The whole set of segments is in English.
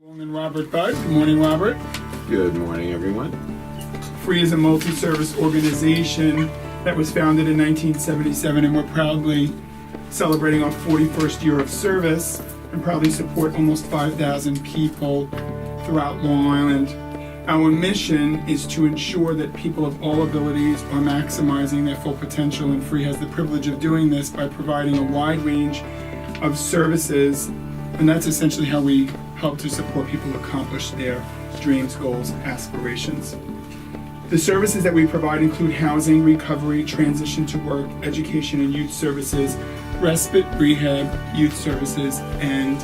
And Robert Budd. Good morning, Robert. Good morning, everyone. Free is a multi-service organization that was founded in 1977, and we're proudly celebrating our 41st year of service and proudly support almost 5,000 people throughout Long Island. Our mission is to ensure that people of all abilities are maximizing their full potential, and Free has the privilege of doing this by providing a wide range of services, and that's essentially how we help to support people accomplish their dreams, goals, aspirations. The services that we provide include housing, recovery, transition to work, education and youth services, respite, rehab, youth services, and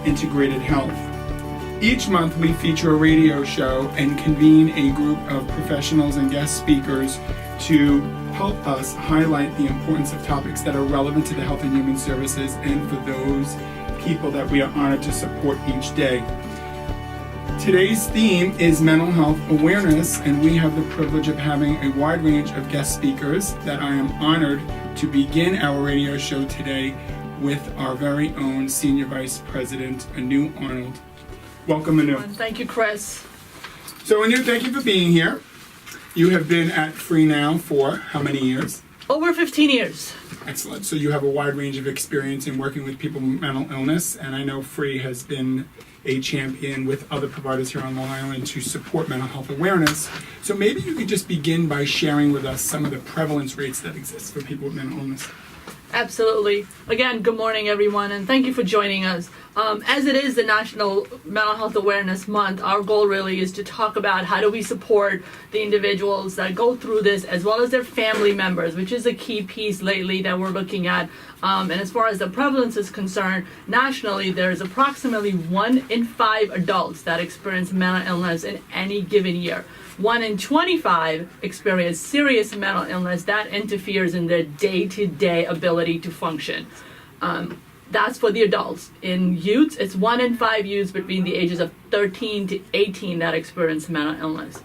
integrated health. Each month we feature a radio show and convene a group of professionals and guest speakers to help us highlight the importance of topics that are relevant to the health and human services and for those people that we are honored to support each day. Today's theme is mental health awareness, and we have the privilege of having a wide range of guest speakers that I am honored to begin our radio show today with our very own Senior Vice President, Anu Arnold. Welcome, Anu. Thank you, Chris. So, Anu, thank you for being here. You have been at Free now for how many years? Over 15 years. Excellent. So you have a wide range of experience in working with people with mental illness, and I know Free has been a champion with other providers here on Long Island to support mental health awareness. So maybe you could just begin by sharing with us some of the prevalence rates that exist for people with mental illness. Absolutely. Again, good morning, everyone, and thank you for joining us. As it is the National Mental Health Awareness Month, our goal really is to talk about how do we support the individuals that go through this, as well as their family members, which is a key piece lately that we're looking at. And as far as the prevalence is concerned, nationally, there's approximately 1 in 5 adults that experience mental illness in any given year. 1 in 25 experience serious mental illness that interferes in their day-to-day ability to function. That's for the adults. In youths, it's 1 in 5 youths between the ages of 13 to 18 that experience mental illness.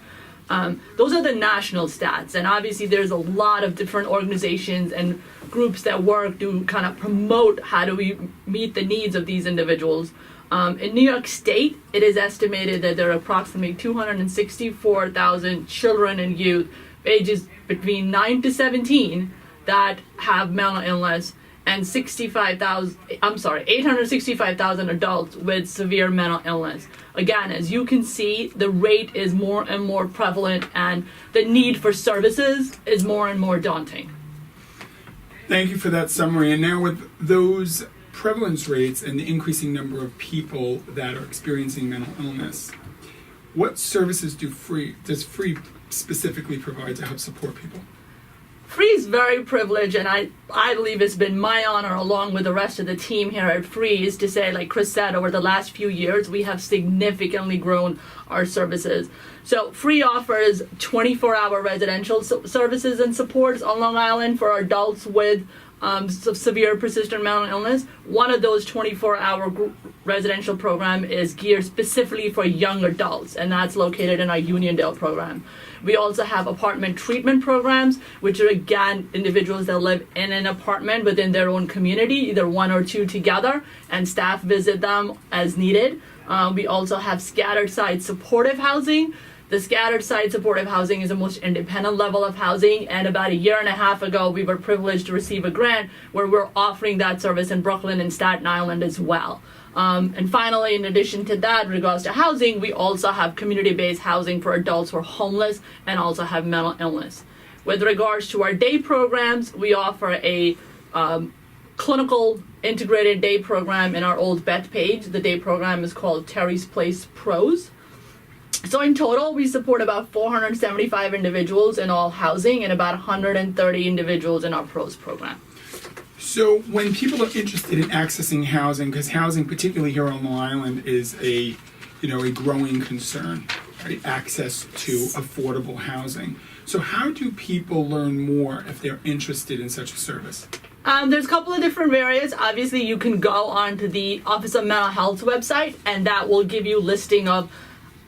Those are the national stats, and obviously there's a lot of different organizations and groups that work to kind of promote how do we meet the needs of these individuals. In New York State, it is estimated that there are approximately 264,000 children and youth ages between 9 to 17 that have mental illness, and 865,000 adults with severe mental illness. Again, as you can see, the rate is more and more prevalent, and the need for services is more and more daunting. Thank you for that summary. And now with those prevalence rates and the increasing number of people that are experiencing mental illness, what services does Free specifically provide to help support people? Free is very privileged, and I believe it's been my honor, along with the rest of the team here at Free, is to say, like Chris said, over the last few years, we have significantly grown our services. So Free offers 24-hour residential services and supports on Long Island for adults with severe persistent mental illness. One of those 24-hour residential program is geared specifically for young adults, and that's located in our Uniondale program. We also have apartment treatment programs, which are, again, individuals that live in an apartment within their own community, either 1 or 2 together, and staff visit them as needed. We also have scattered site supportive housing. The scattered site supportive housing is the most independent level of housing, and about 1.5 years ago, we were privileged to receive a grant where we're offering that service in Brooklyn and Staten Island as well. And finally, in addition to that, in regards to housing, we also have community-based housing for adults who are homeless and also have mental illness. With regards to our day programs, we offer a clinical integrated day program in our old Beth page. The day program is called Terry's Place Pros. So in total, we support about 475 individuals in all housing and about 130 individuals in our Pros program. So when people are interested in accessing housing, because housing, particularly here on Long Island, is a growing concern, right? Access to affordable housing. So how do people learn more if they're interested in such a service? There's a couple of different areas. Obviously, you can go onto the Office of Mental Health website, and that will give you a listing of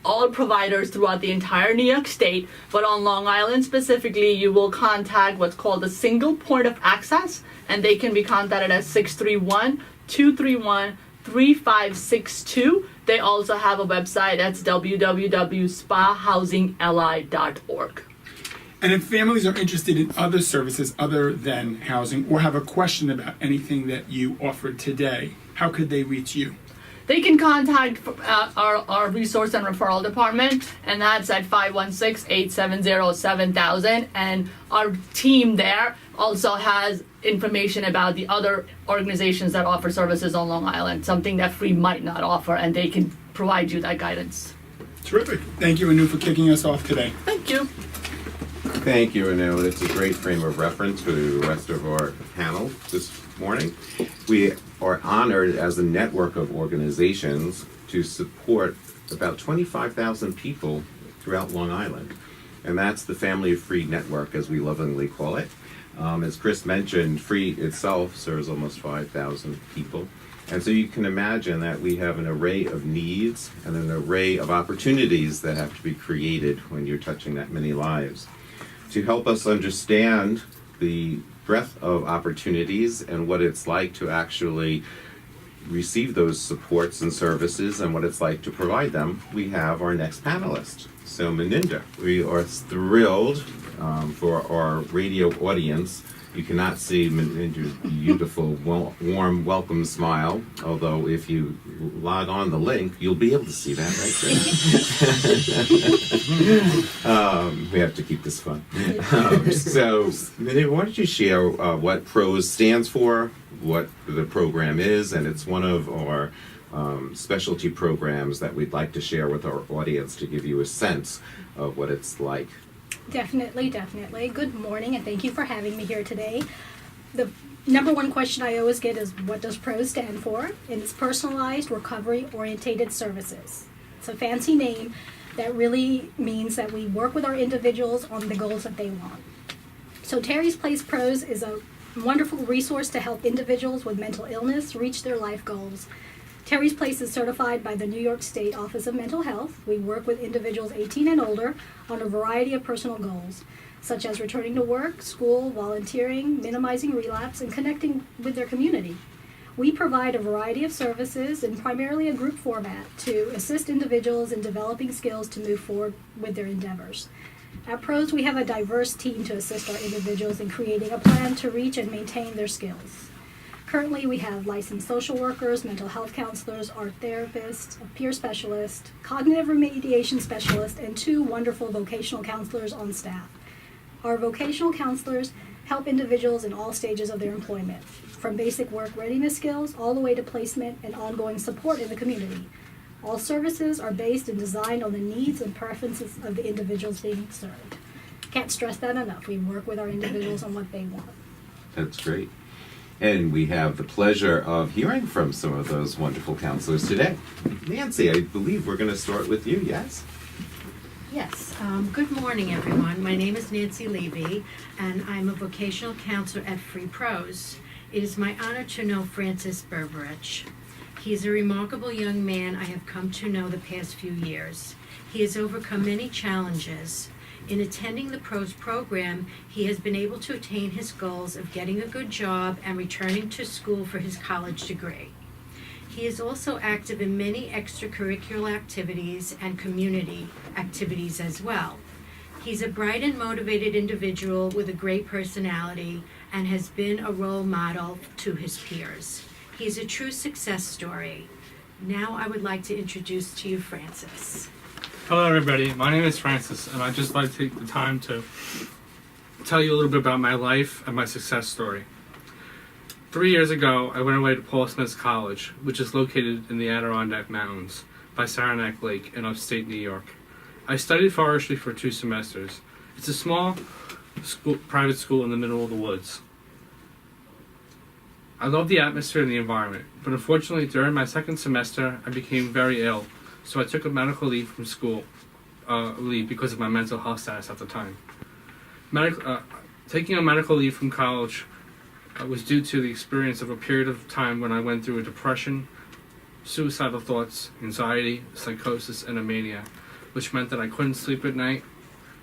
all providers throughout the entire New York State, but on Long Island specifically, you will contact what's called a single point of access, and they can be contacted at 631-231 3562. They also have a website. That's www.spahousingli.org. And if families are interested in other services other than housing or have a question about anything that you offered today, how could they reach you? They can contact our resource and referral department, and that's at 516-870-7000. And our team there also has information about the other organizations that offer services on Long Island, something that Free might not offer, and they can provide you that guidance. Terrific. Thank you, Anu, for kicking us off today. Thank you. Thank you, Anu. It's a great frame of reference for the rest of our panel this morning. We are honored as a network of organizations to support about 25,000 people throughout Long Island. And that's the Family of Free Network, as we lovingly call it. As Chris mentioned, Free itself serves almost 5,000 people. And so you can imagine that we have an array of needs and an array of opportunities that have to be created when you're touching that many lives. To help us understand the breadth of opportunities and what it's like to actually receive those supports and services and what it's like to provide them, we have our next panelist. So Maninder, we are thrilled for our radio audience. You cannot see Maninder's beautiful, warm, welcome smile, although if you log on the link, you'll be able to see that, right, Chris? We have to keep this fun. So, Maninder, why don't you share what PROS stands for, what the program is, and it's one of our specialty programs that we'd like to share with our audience to give you a sense of what it's like. Definitely. Good morning, and thank you for having me here today. The number one question I always get is, what does PROS stand for? And it's Personalized Recovery Orientated Services. It's a fancy name that really means that we work with our individuals on the goals that they want. So Terry's Place PROS is a wonderful resource to help individuals with mental illness reach their life goals. Terry's Place is certified by the New York State Office of Mental Health. We work with individuals 18 and older on a variety of personal goals, such as returning to work, school, volunteering, minimizing relapse, and connecting with their community. We provide a variety of services in primarily a group format to assist individuals in developing skills to move forward with their endeavors. At PROS, we have a diverse team to assist our individuals in creating a plan to reach and maintain their skills. Currently, we have licensed social workers, mental health counselors, art therapists, a peer specialist, cognitive remediation specialist, and 2 wonderful vocational counselors on staff. Our vocational counselors help individuals in all stages of their employment, from basic work readiness skills all the way to placement and ongoing support in the community. All services are based and designed on the needs and preferences of the individuals being served. Can't stress that enough. We work with our individuals on what they want. That's great. And we have the pleasure of hearing from some of those wonderful counselors today. Nancy, I believe we're going to start with you, yes? Yes. Good morning, everyone. My name is Nancy Levey, and I'm a vocational counselor at Free PROS. It is my honor to know Francis Berberich. He is a remarkable young man I have come to know the past few years. He has overcome many challenges. In attending the PROS program, he has been able to attain his goals of getting a good job and returning to school for his college degree. He is also active in many extracurricular activities and community activities as well. He's a bright and motivated individual with a great personality and has been a role model to his peers. He's a true success story. Now I would like to introduce to you Francis. Hello everybody, my name is Francis, and I'd just like to take the time to tell you a little bit about my life and my success story. 3 years ago, I went away to Paul Smith's College, which is located in the Adirondack Mountains by Saranac Lake in upstate New York. I studied forestry for 2 semesters. It's a small private school in the middle of the woods. I love the atmosphere and the environment, but unfortunately during my 2nd semester, I became very ill. So I took a medical leave from school, because of my mental health status at the time. Taking a medical leave from college was due to the experience of a period of time when I went through a depression, suicidal thoughts, anxiety, psychosis, and a mania, which meant that I couldn't sleep at night.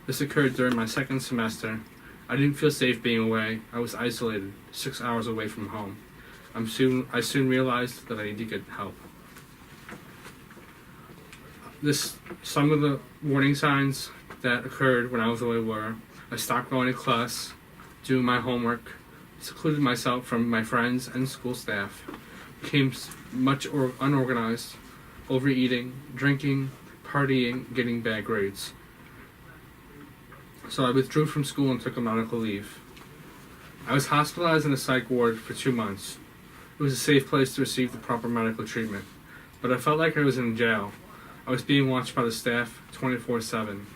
This occurred during my 2nd semester. I didn't feel safe being away. I was isolated, 6 hours away from home. I soon realized that I need to get help. Some of the warning signs that occurred when I was away were: I stopped going to class, doing my homework, secluded myself from my friends and school staff, became unorganized, overeating, drinking, partying, getting bad grades. So I withdrew from school and took a medical leave. I was hospitalized in a psych ward for 2 months. It was a safe place to receive the proper medical treatment, but I felt like I was in jail. I was being watched by the staff 24/7.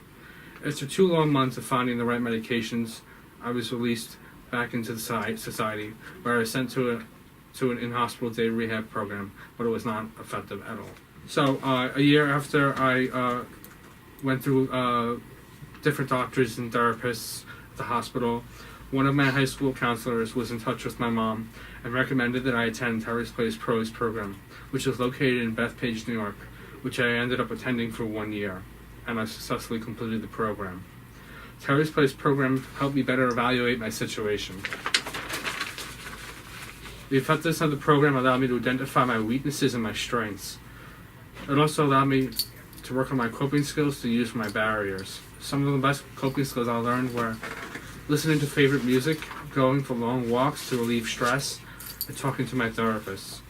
After 2 long months of finding the right medications, I was released back into the society, where I was sent to an in-hospital day rehab program, but it was not effective at all. So a year after I went through different doctors and therapists at the hospital, one of my high school counselors was in touch with my mom and recommended that I attend Terrace Place Pros program, which is located in Bethpage, New York, which I ended up attending for 1 year, and I successfully completed the program. Terrace Place program helped me better evaluate my situation. The effectiveness of the program allowed me to identify my weaknesses and my strengths. It also allowed me to work on my coping skills to use for my barriers. Some of the best coping skills I learned were listening to favorite music, going for long walks to relieve stress, and talking to my therapist.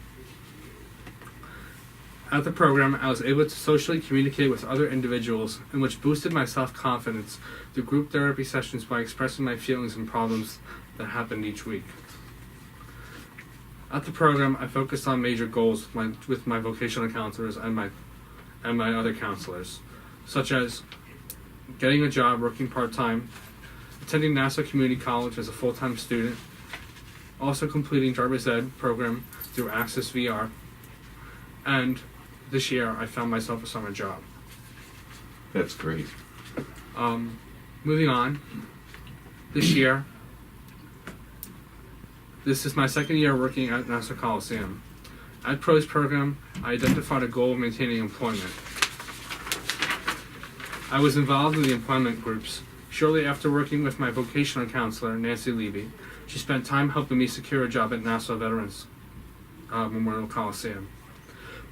At the program, I was able to socially communicate with other individuals, in which boosted my self-confidence through group therapy sessions by expressing my feelings and problems that happened each week. At the program, I focused on major goals with my vocational counselors and my other counselors, such as getting a job working part-time, attending Nassau Community College as a full-time student, also completing driver's ed program through Access VR, and this year I found myself a summer job. That's great. Moving on, this year, this is my second year working at Nassau Coliseum. At PROS program, I identified a goal of maintaining employment. I was involved in the employment groups. Shortly after working with my vocational counselor, Nancy Levey, she spent time helping me secure a job at Nassau Veterans Memorial Coliseum.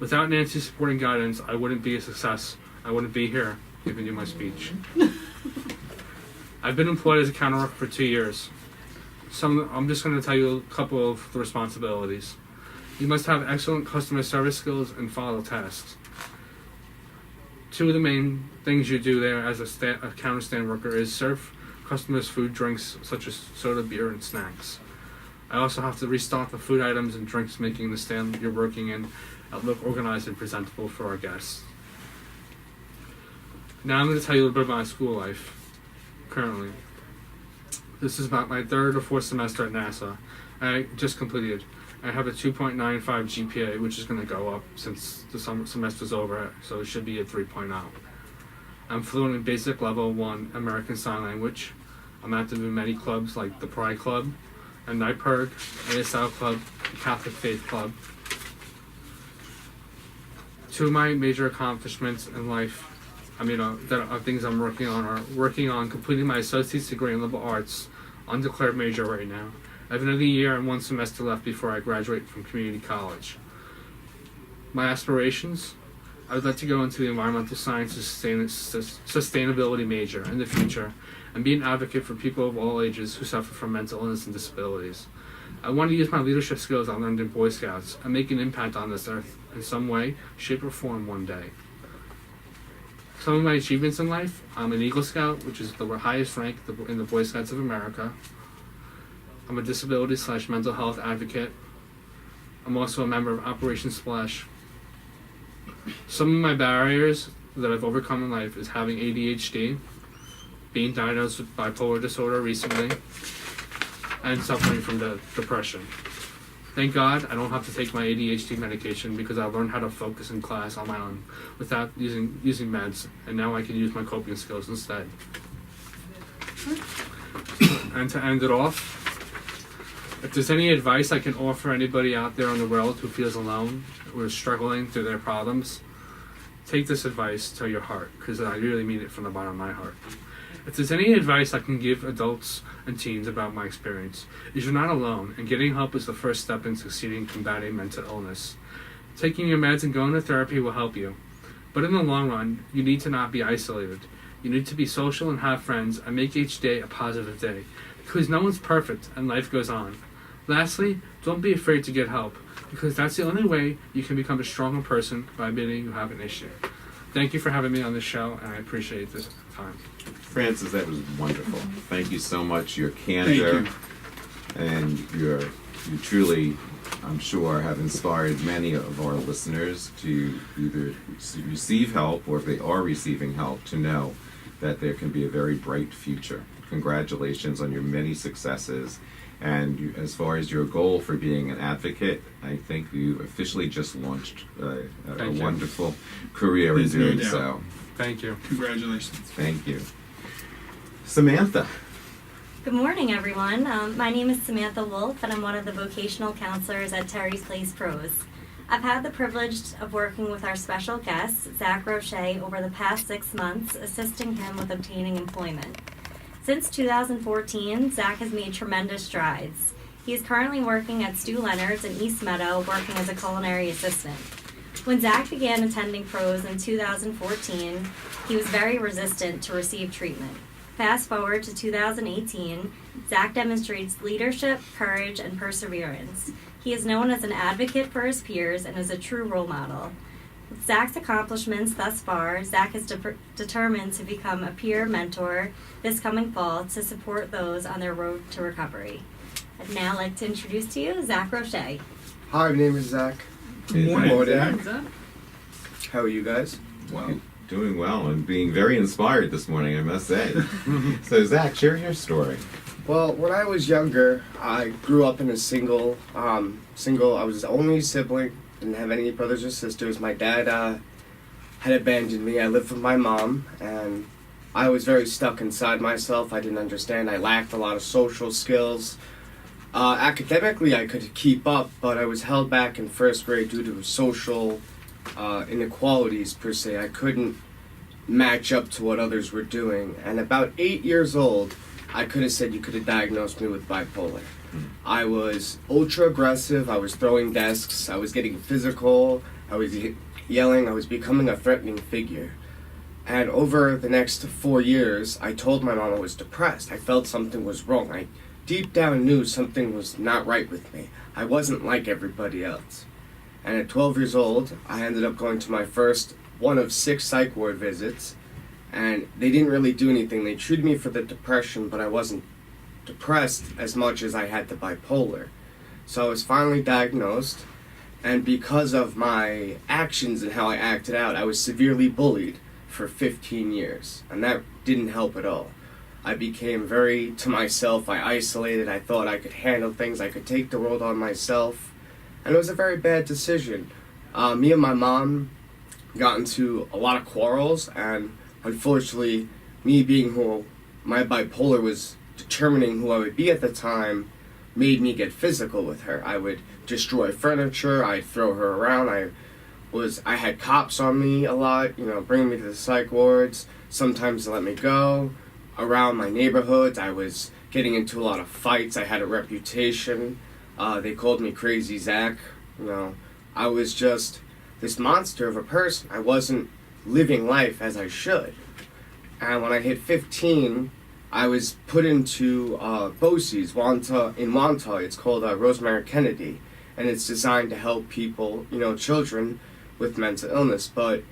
Without Nancy's supporting guidance, I wouldn't be a success. I wouldn't be here giving you my speech. I've been employed as a counter worker for 2 years. I'm just going to tell you a couple of the responsibilities. You must have excellent customer service skills and follow tasks. 2 of the main things you do there as a counter stand worker is serve customers food, drinks such as soda, beer, and snacks. I also have to restock the food items and drinks, making the stand you're working in look organized and presentable for our guests. Now I'm going to tell you a little bit about my school life currently. This is about my 3rd or 4th semester at NASA. I just completed. I have a 2.95 GPA, which is going to go up since the semester's over, so it should be a 3.0. I'm fluent in basic level 1 American Sign Language. I'm active in many clubs like the Pride Club, and NIPERG, ASL Club, the Catholic Faith Club. 2 of my major accomplishments in life, that are things I'm working on, are working on completing my associate's degree in liberal arts, undeclared major right now. I have another year and 1 semester left before I graduate from community college. My aspirations: I would like to go into the environmental sciences sustainability major in the future and be an advocate for people of all ages who suffer from mental illness and disabilities. I want to use my leadership skills I learned in Boy Scouts and make an impact on this earth in some way, shape, or form one day. Some of my achievements in life: I'm an Eagle Scout, which is the highest rank in the Boy Scouts of America. I'm a disability/mental health advocate. I'm also a member of Operation Splash. Some of my barriers that I've overcome in life is having ADHD, being diagnosed with bipolar disorder recently, and suffering from depression. Thank God I don't have to take my ADHD medication because I learned how to focus in class on my own without using meds, and now I can use my coping skills instead. And to end it off, if there's any advice I can offer anybody out there in the world who feels alone or is struggling through their problems, take this advice to your heart, because I really mean it from the bottom of my heart. If there's any advice I can give adults and teens about my experience, is you're not alone, and getting help is the first step in succeeding combating mental illness. Taking your meds and going to therapy will help you. But in the long run, you need to not be isolated. You need to be social and have friends and make each day a positive day. Because no one's perfect and life goes on. Lastly, don't be afraid to get help, because that's the only way you can become a stronger person, by admitting you have an issue. Thank you for having me on this show, and I appreciate this time. Francis, that was wonderful. Thank you so much. Your candor and you truly, I'm sure, have inspired many of our listeners to either receive help, or if they are receiving help, to know that there can be a very bright future. Congratulations on your many successes. And as far as your goal for being an advocate, I think you've officially just launched a wonderful career in doing so. Thank you. Congratulations. Thank you. Samantha. Good morning, everyone. My name is Samantha Wolf, and I'm one of the vocational counselors at Terry's Place Pros. I've had the privilege of working with our special guest, Zakk Roche, over the past 6 months, assisting him with obtaining employment. Since 2014, Zakk has made tremendous strides. He is currently working at Stu Leonard's in East Meadow, working as a culinary assistant. When Zakk began attending pros in 2014, he was very resistant to receive treatment. Fast forward to 2018, Zakk demonstrates leadership, courage, and perseverance. He is known as an advocate for his peers and is a true role model. With Zakk's accomplishments thus far, Zakk is determined to become a peer mentor this coming fall to support those on their road to recovery. I'd now like to introduce to you Zakk Roche. Hi, my name is Zakk. Good morning, Morning. Zakk. How are you guys? Wow. Doing well and being very inspired this morning, I must say. So, Zakk, share your story. Well, when I was younger, I grew up in a single. I was the only sibling. Didn't have any brothers or sisters. My dad had abandoned me. I lived with my mom, and I was very stuck inside myself. I didn't understand. I lacked a lot of social skills. Academically, I could keep up, but I was held back in first grade due to social inequalities, per se. I couldn't match up to what others were doing. And about 8 years old, I could have said you could have diagnosed me with bipolar. I was ultra aggressive. I was throwing desks. I was getting physical. I was yelling. I was becoming a threatening figure. And over the next 4 years, I told my mom I was depressed. I felt something was wrong. I deep down knew something was not right with me. I wasn't like everybody else. And at 12 years old, I ended up going to my first one of 6 psych ward visits. And they didn't really do anything. They treated me for the depression, but I wasn't depressed as much as I had the bipolar. So I was finally diagnosed, and because of my actions and how I acted out, I was severely bullied for 15 years, and that didn't help at all. I became very to myself. I isolated. I thought I could handle things. I could take the world on myself, and it was a very bad decision. Me and my mom got into a lot of quarrels, and unfortunately, me being who my bipolar was determining who I would be at the time, made me get physical with her. I would destroy furniture. I'd throw her around. I had cops on me a lot, bringing me to the psych wards. Sometimes they let me go. Around my neighborhoods, I was getting into a lot of fights. I had a reputation. They called me Crazy Zakk. I was just this monster of a person. I wasn't living life as I should. And when I hit 15, I was put into BOCES, in Wantagh. It's called Rosemary Kennedy, and it's designed to help people, children with mental illness. But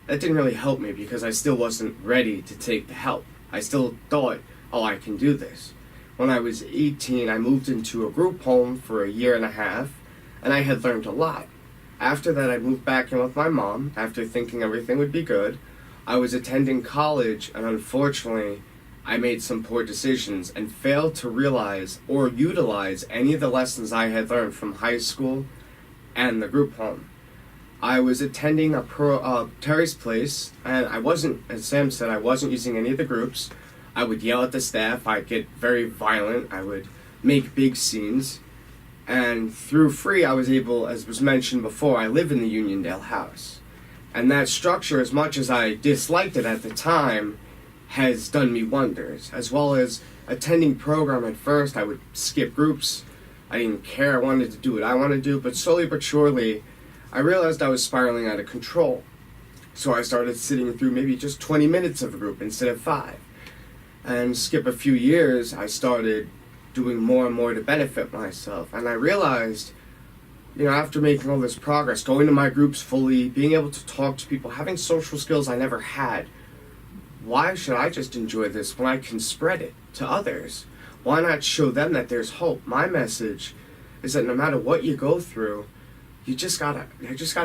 that didn't really help me because I still wasn't ready to take the help. I still thought, I can do this. When I was 18, I moved into a group home for a year and a half, and I had learned a lot. After that, I moved back in with my mom, after thinking everything would be good. I was attending college, and unfortunately, I made some poor decisions and failed to realize or utilize any of the lessons I had learned from high school and the group home. I was attending Terry's Place, and I wasn't, as Sam said, I wasn't using any of the groups. I would yell at the staff. I'd get very violent. I would make big scenes. And through free, I was able, as was mentioned before, I live in the Uniondale house. And that structure, as much as I disliked it at the time, has done me wonders, as well as attending program. At first, I would skip groups. I didn't care. I wanted to do what I want to do, but slowly but surely, I realized I was spiraling out of control. So I started sitting through maybe just 20 minutes of a group instead of 5. And skip a few years, I started doing more and more to benefit myself. And I realized, after making all this progress, going to my groups fully, being able to talk to people, having social skills I never had, why should I just enjoy this when I can spread it to others? Why not show them that there's hope? My message is that no matter what you go through, you just gotta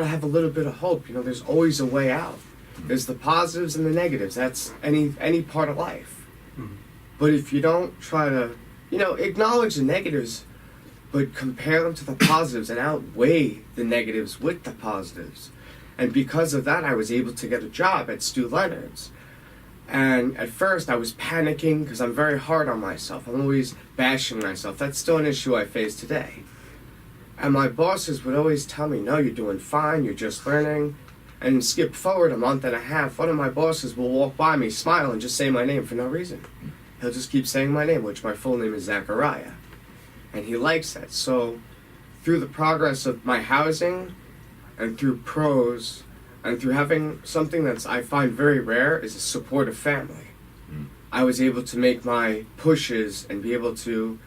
have a little bit of hope. There's always a way out. There's the positives and the negatives. That's any part of life. Mhm. But if you don't try to, acknowledge the negatives, but compare them to the positives and outweigh the negatives with the positives. And because of that, I was able to get a job at Stu Leonard's. And at first I was panicking because I'm very hard on myself. I'm always bashing myself. That's still an issue I face today. And my bosses would always tell me, no, you're doing fine, you're just learning. And skip forward a month and a half, one of my bosses will walk by me, smile, and just say my name for no reason. He'll just keep saying my name, which my full name is Zachariah. And he likes that. So through the progress of my housing and through pros and through having something that's I find very rare is a supportive family, I was able to make my pushes and be able to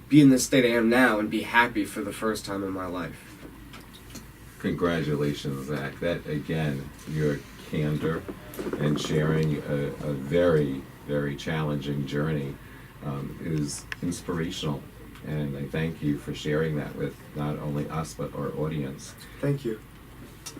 be in the state I am now and be happy for the first time in my life. Congratulations, Zach. That, again, your candor and sharing a very, very challenging journey is inspirational. And I thank you for sharing that with not only us, but our audience. Thank you.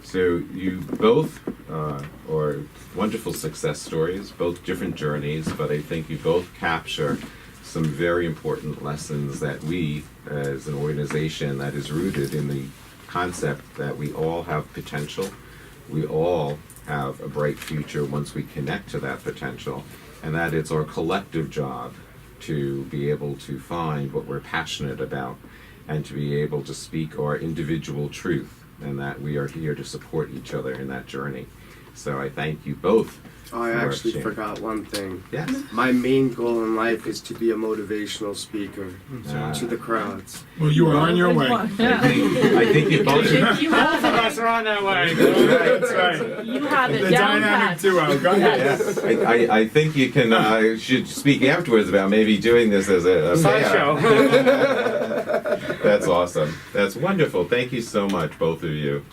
So you both are wonderful success stories, both different journeys, but I think you both capture some very important lessons that we, as an organization that is rooted in the concept that we all have potential, we all have a bright future once we connect to that potential, and that it's our collective job to be able to find what we're passionate about and to be able to speak our individual truth, and that we are here to support each other in that journey. So I thank you both. Oh, I for actually sharing. forgot one thing. Yes. My main goal in life is to be a motivational speaker Ah. to the crowds. Well, you are on your way. I think you both You Both have of us are on that way. That's right. You have it The down dynamic pat. duo. Go ahead. I think you can should speak afterwards about maybe doing this as a Sideshow. That's awesome. That's wonderful. Thank you so much, both of you.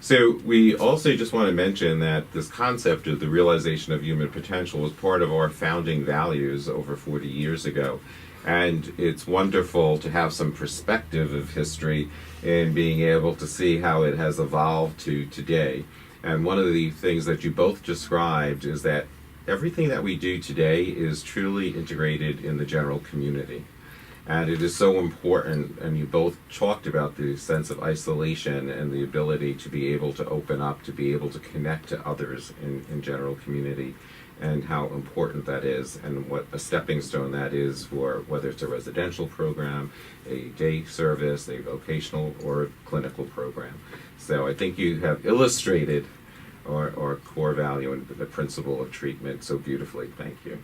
So we also just want to mention that this concept of the realization of human potential was part of our founding values over 40 years ago. And it's wonderful to have some perspective of history and being able to see how it has evolved to today. And one of the things that you both described is that everything that we do today is truly integrated in the general community. And it is so important, and you both talked about the sense of isolation and the ability to be able to open up, to be able to connect to others in general community, and how important that is, and what a stepping stone that is for whether it's a residential program, a day service, a vocational, or a clinical program. So I think you have illustrated our core value and the principle of treatment so beautifully. Thank you.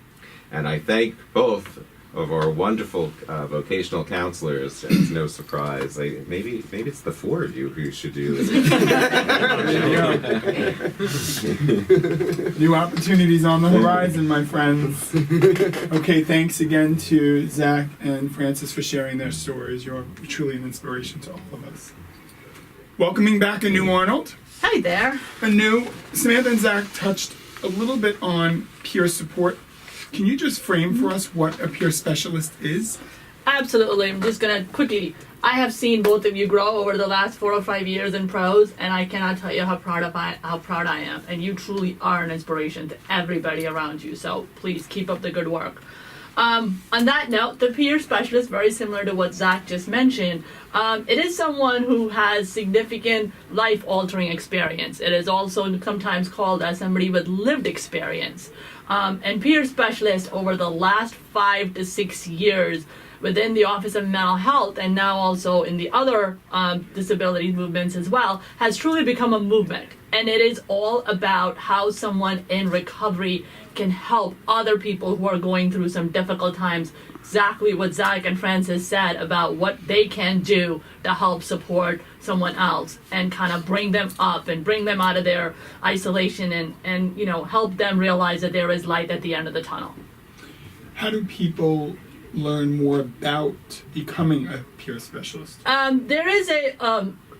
And I thank both of our wonderful vocational counselors. It's no surprise. Maybe it's the 4 of you who should do this. New opportunities on the horizon, my friends. Okay, thanks again to Zach and Francis for sharing their stories. You're truly an inspiration to all of us. Welcoming back a new Arnold. Hi there. A new Samantha and Zach touched a little bit on peer support. Can you just frame for us what a peer specialist is? Absolutely. I'm just gonna quickly. I have seen both of you grow over the last 4 or 5 years in pros, and I cannot tell you how proud I am. And you truly are an inspiration to everybody around you. So please keep up the good work. On that note, the peer specialist, very similar to what Zach just mentioned, it is someone who has significant life-altering experience. It is also sometimes called as somebody with lived experience. And peer specialist over the last 5 to 6 years within the Office of Mental Health, and now also in the other disability movements as well, has truly become a movement. And it is all about how someone in recovery can help other people who are going through some difficult times. Exactly what Zakk and Francis said about what they can do to help support someone else and kind of bring them up and bring them out of their isolation and help them realize that there is light at the end of the tunnel. How do people learn more about becoming a peer specialist? There is a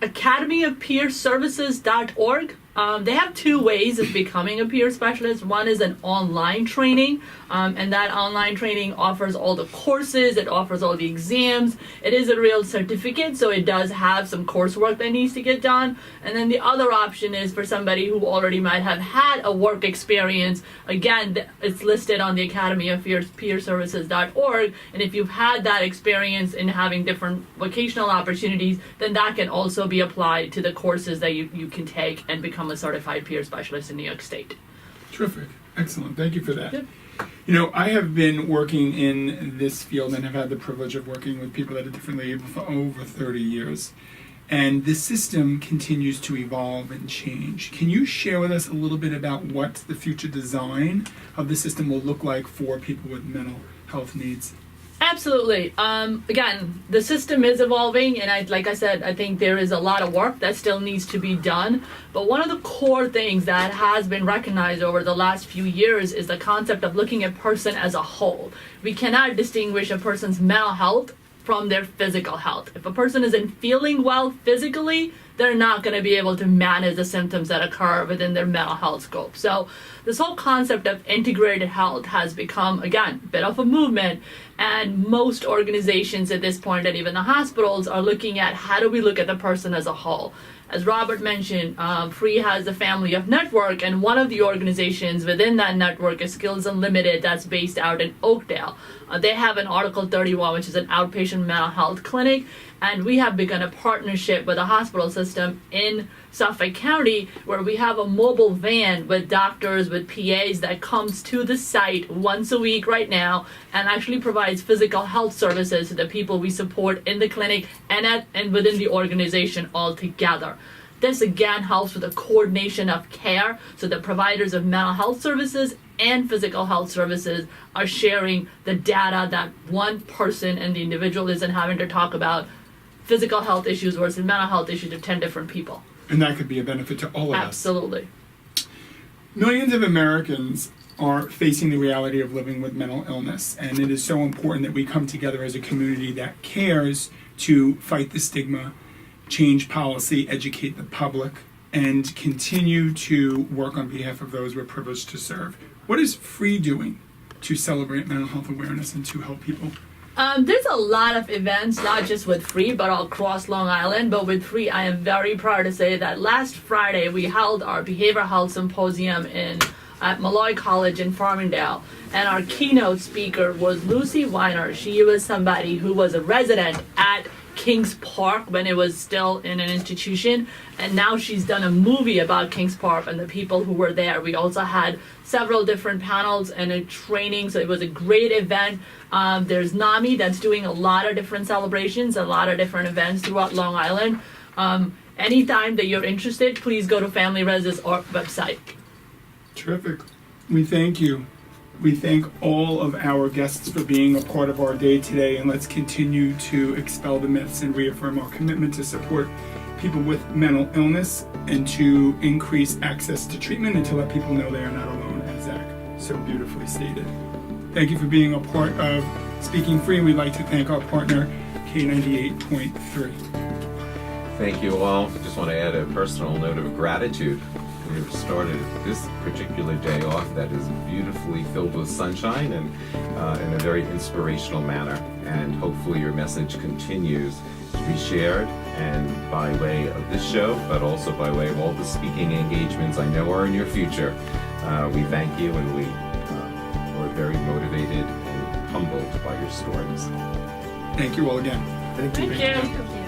academyofpeerservices.org. They have two ways of becoming a peer specialist. One is an online training, and that online training offers all the courses, it offers all the exams. It is a real certificate, so it does have some coursework that needs to get done. And then the other option is for somebody who already might have had a work experience. Again, it's listed on the academyofpeerservices.org, and if you've had that experience in having different vocational opportunities, then that can also be applied to the courses that you can take and become a certified peer specialist in New York State. Terrific. Excellent. Thank you for that. Yep. I have been working in this field and have had the privilege of working with people that are differently able for over 30 years. And the system continues to evolve and change. Can you share with us a little bit about what the future design of the system will look like for people with mental health needs? Absolutely. Again, the system is evolving, and like I said, I think there is a lot of work that still needs to be done. But one of the core things that has been recognized over the last few years is the concept of looking at person as a whole. We cannot distinguish a person's mental health from their physical health. If a person isn't feeling well physically, they're not going to be able to manage the symptoms that occur within their mental health scope. So this whole concept of integrated health has become, again, a bit of a movement, and most organizations at this point, and even the hospitals, are looking at how do we look at the person as a whole. As Robert mentioned, Free has a family of network, and one of the organizations within that network is Skills Unlimited, that's based out in Oakdale. They have an Article 31, which is an outpatient mental health clinic, and we have begun a partnership with a hospital system in Suffolk County where we have a mobile van with doctors, with PAs that comes to the site once a week right now and actually provides physical health services to the people we support in the clinic and within the organization altogether. This again helps with the coordination of care, so the providers of mental health services and physical health services are sharing the data that one person and the individual isn't having to talk about physical health issues versus mental health issues of 10 different people. And that could be a benefit to all of us. Absolutely. Millions of Americans are facing the reality of living with mental illness, and it is so important that we come together as a community that cares to fight the stigma, change policy, educate the public, and continue to work on behalf of those we're privileged to serve. What is Free doing to celebrate mental health awareness and to help people? There's a lot of events, not just with Free, but all across Long Island. But with Free, I am very proud to say that last Friday we held our behavioral health symposium at Malloy College in Farmingdale. And our keynote speaker was Lucy Weiner. She was somebody who was a resident at Kings Park when it was still in an institution, and now she's done a movie about Kings Park and the people who were there. We also had several different panels and a training, so it was a great event. There's NAMI that's doing a lot of different celebrations, a lot of different events throughout Long Island. Anytime that you're interested, please go to Family Res's website. Terrific. We thank you. We thank all of our guests for being a part of our day today, and let's continue to expel the myths and reaffirm our commitment to support people with mental illness and to increase access to treatment and to let people know they are not alone, as Zakk so beautifully stated. Thank you for being a part of Speaking Free. We'd like to thank our partner, K98.3. Thank you all. I just want to add a personal note of gratitude. We've started this particular day off that is beautifully filled with sunshine and in a very inspirational manner. And hopefully your message continues to be shared, and by way of this show, but also by way of all the speaking engagements I know are in your future. We thank you, and we're very motivated and humbled by your stories. Thank you all again. Thank you.